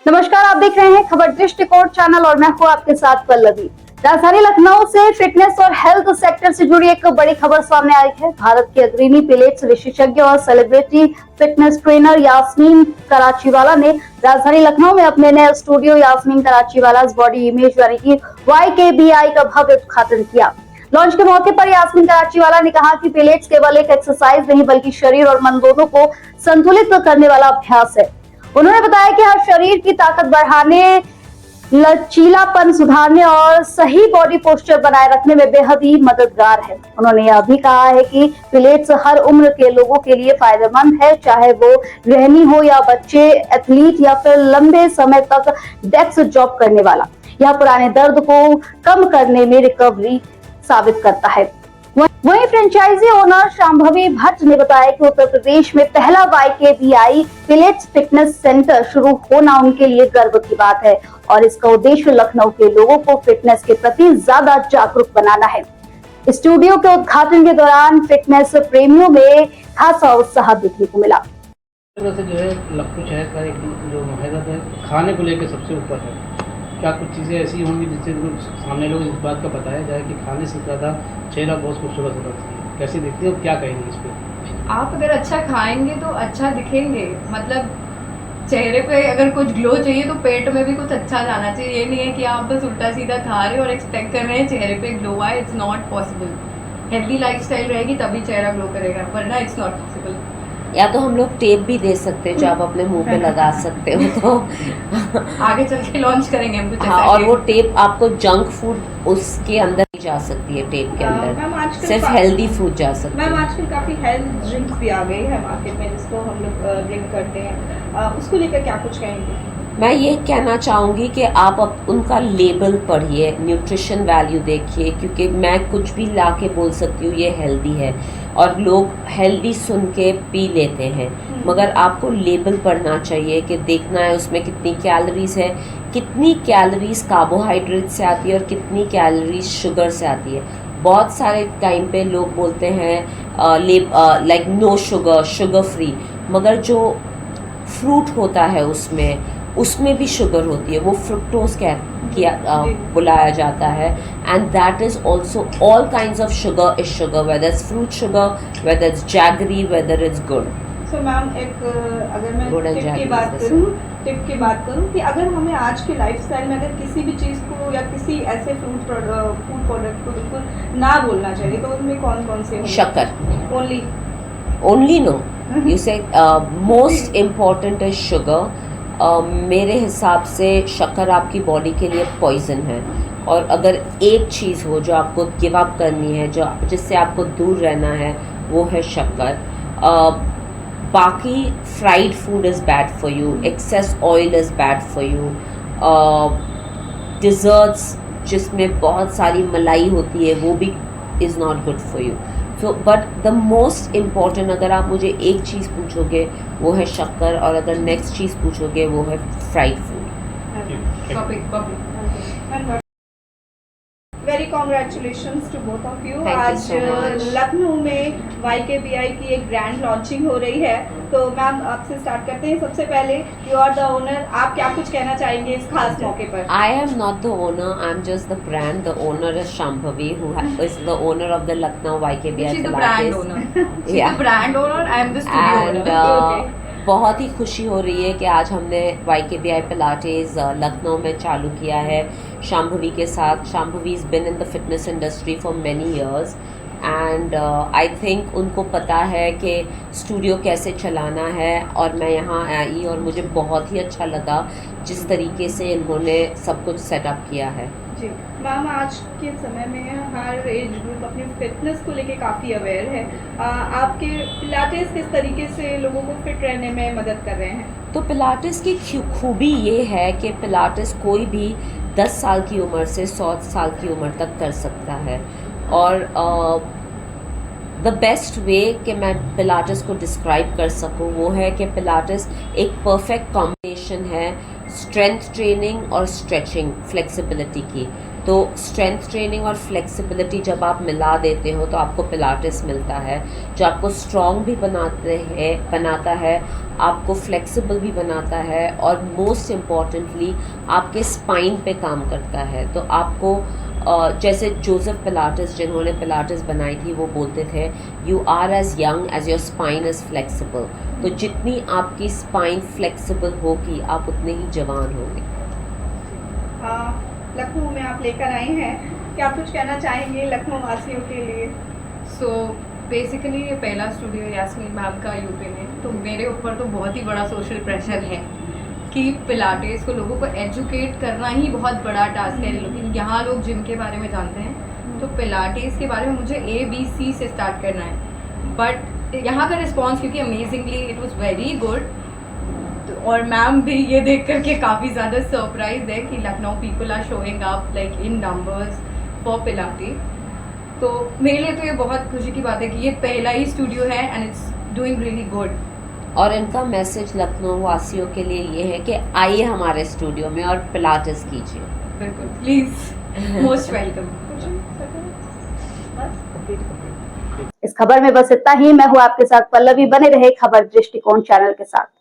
नमस्कार, आप देख रहे हैं खबर दृष्टिकोण चैनल और मैं हूं आपके साथ पल्लवी। राजधानी लखनऊ से फिटनेस और हेल्थ सेक्टर से जुड़ी एक बड़ी खबर सामने आई है। भारत के अग्रणी पिलेट्स विशेषज्ञ और celebrity fitness trainer Yasmin Karachiwala ने राजधानी लखनऊ में अपने नए studio Yasmin Karachiwala body image यानी कि YKBI का भव्य उद्घाटन किया। लॉन्च के मौके पर यास्मीन कराचीवाला ने कहा कि पिलेट्स केवल एक एक्सरसाइज नहीं बल्कि शरीर और मन दोनों को संतुलित करने वाला अभ्यास है। उन्होंने बताया कि हर शरीर की ताकत बढ़ाने, लचीलापन सुधारने और सही बॉडी पोस्चर बनाए रखने में बेहद ही मददगार है। उन्होंने यह भी कहा है कि पिलेट्स हर उम्र के लोगों के लिए फायदेमंद है, चाहे वो गृहिणी हो या बच्चे, एथलीट या फिर लंबे समय तक डेस्क जॉब करने वाला। यह पुराने दर्द को कम करने में रिकवरी साबित करता है। वहीं फ्रेंचाइजी ओनर शांभवी भट्ट ने बताया कि उत्तर प्रदेश में पहला YKBI पिलेट्स फिटनेस सेंटर शुरू होना उनके लिए गर्व की बात है और इसका उद्देश्य लखनऊ के लोगों को फिटनेस के प्रति ज्यादा जागरूक बनाना है। स्टूडियो के उद्घाटन के दौरान फिटनेस प्रेमियों में खासा उत्साह देखने को मिला। जो है लखनऊ शहर का एक जो हैदत है खाने को लेकर सबसे ऊपर है। क्या कुछ चीज़ें ऐसी होंगी जिससे सामने लोग इस बात का बताया जाए कि खाने से ज़्यादा चेहरा बहुत खूबसूरत होना चाहिए? कैसे देखते हो, क्या कहेंगे इस पर? आप अगर अच्छा खाएंगे तो अच्छा दिखेंगे। मतलब चेहरे पे अगर कुछ ग्लो चाहिए तो पेट में भी कुछ अच्छा जाना चाहिए। ये नहीं है कि आप बस उल्टा सीधा खा रहे हो और एक्सपेक्ट कर रहे हैं चेहरे पे ग्लो आए। It's not possible. Healthy lifestyle रहेगी तभी चेहरा ग्लो करेगा, वरना इट्स नॉट पॉसिबल। या तो हम लोग टेप भी दे सकते हैं जो आप अपने मुंह पे लगा सकते हो, तो आगे चल के लॉन्च करेंगे हम कुछ। हाँ, और वो टेप आपको जंक फूड उसके अंदर नहीं जा सकती है, टेप के अंदर सिर्फ हेल्दी फूड जा सकती है। मैम आजकल काफ़ी हेल्थ ड्रिंक्स भी आ गई है मार्केट में जिसको हम लोग ड्रिंक करते हैं, उसको लेकर क्या कुछ कहेंगे? मैं ये कहना चाहूँगी कि आप उनका लेबल पढ़िए, न्यूट्रिशन वैल्यू देखिए, क्योंकि मैं कुछ भी ला के बोल सकती हूँ ये हेल्दी है और लोग हेल्दी सुन के पी लेते हैं, मगर आपको लेबल पढ़ना चाहिए कि देखना है उसमें कितनी कैलोरीज है, कितनी कैलोरीज कार्बोहाइड्रेट से आती है और कितनी कैलोरीज शुगर से आती है। बहुत सारे टाइम पे लोग बोलते हैं like no sugar, sugar free, मगर जो फ्रूट होता है उसमें भी शुगर होती है, वो फ्रुक्टोज बुलाया जाता है, and that is also all kinds of sugar is sugar, whether it's fruit sugar, whether it's jaggery, whether it's गुड़। सो मैम एक अगर मैं टिप की बात करूं कि अगर हमें आज के लाइफस्टाइल में अगर किसी भी चीज़ को या किसी ऐसे फूड प्रोडक्ट को बिल्कुल ना बोलना चाहिए तो उनमें कौन कौन से? शक्कर ओनली नो, यू से मोस्ट इम्पॉर्टेंट इज शुगर। मेरे हिसाब से शक्कर आपकी बॉडी के लिए पॉइजन है, और अगर एक चीज़ हो जो आपको गिव अप करनी है, जिससे आपको दूर रहना है, वो है शक्कर। बाकी fried food is bad for you, excess oil is bad for you, desserts जिसमें बहुत सारी मलाई होती है वो भी is not good for you. So but the most important, अगर आप मुझे एक चीज़ पूछोगे वो है शक्कर, और अगर नेक्स्ट चीज़ पूछोगे वो है fried food. Very congratulations to both of you. Thank you आज so much. लखनऊ में YKBI की एक ग्रैंड लॉन्चिंग हो रही है, तो मैम आपसे स्टार्ट करते हैं। सबसे पहले यू आर द ओनर, आप क्या कुछ कहना चाहेंगे इस खास मौके पर? I am not the owner, I'm just the brand. The owner is Shambhavi, who is the owner of the Lucknow YKBI She's the Pilates. brand owner. She's Yeah. the brand owner. I am the studio And owner. बहुत ही खुशी हो रही है कि आज हमने YKBI Pilates Lucknow में चालू किया है शांभवी के साथ। Shambhavi is been in the fitness industry for many years, and I think उनको पता है कि स्टूडियो कैसे चलाना है, और मैं यहाँ आई और मुझे बहुत ही अच्छा लगा जिस तरीके से इन्होंने सब कुछ सेटअप किया है। जी मैम, आज के समय में हर एज ग्रुप अपनी फिटनेस को लेके काफ़ी अवेयर है। आपके पिलाटेस किस तरीके से लोगों को फिट रहने में मदद कर रहे हैं? तो पिलाटेस की खूबी ये है कि पिलाटेस कोई भी 10 साल की उम्र से 100 साल की उम्र तक कर सकता है, और द बेस्ट वे कि मैं पिलाटेस को डिस्क्राइब कर सकूं वो है कि पिलाटेस एक परफेक्ट कॉम्बिनेशन है स्ट्रेंथ ट्रेनिंग और स्ट्रेचिंग, फ्लेक्सिबिलिटी की। तो स्ट्रेंथ ट्रेनिंग और फ्लेक्सिबिलिटी जब आप मिला देते हो तो आपको पिलाटेस मिलता है, जो आपको स्ट्रॉन्ग भी बनाता है, आपको फ्लेक्सिबल भी बनाता है और मोस्ट इम्पॉर्टेंटली आपके स्पाइन पे काम करता है। तो आपको जैसे जोसेफ पिलाटेस जिन्होंने पिलाटेस बनाई थी वो बोलते थे you are as young as your spine is flexible. तो जितनी आपकी स्पाइन फ्लेक्सिबल होगी आप उतने ही जवान होंगे। लखनऊ में आप लेकर आए हैं, क्या कुछ कहना चाहेंगे लखनऊ वासियों के लिए? सो बेसिकली ये पहला स्टूडियो यास्मीन मैम का यूपी में, तो मेरे ऊपर तो बहुत ही बड़ा सोशल प्रेशर है कि पिलाटेस को लोगों को एजुकेट करना ही बहुत बड़ा टास्क है। लेकिन यहाँ लोग जिम के बारे में जानते हैं, तो पिलाटेस के बारे में मुझे ABC से स्टार्ट करना है। बट यहाँ का रिस्पॉन्स क्योंकि amazingly it was very good, और मैम भी ये देख करके काफ़ी ज़्यादा सरप्राइज है कि Lucknow people are showing up like in numbers for Pilates. तो मेरे लिए तो ये बहुत खुशी की बात है कि ये पहला ही स्टूडियो है and it's doing really good. और इनका मैसेज लखनऊ वासियों के लिए ये है कि आइए हमारे स्टूडियो में और पिलाटेस कीजिए। बिल्कुल, प्लीज़, मोस्ट वेलकम। इस खबर में बस इतना ही। मैं हूँ आपके साथ पल्लवी। बने रहे खबर दृष्टिकोण चैनल के साथ।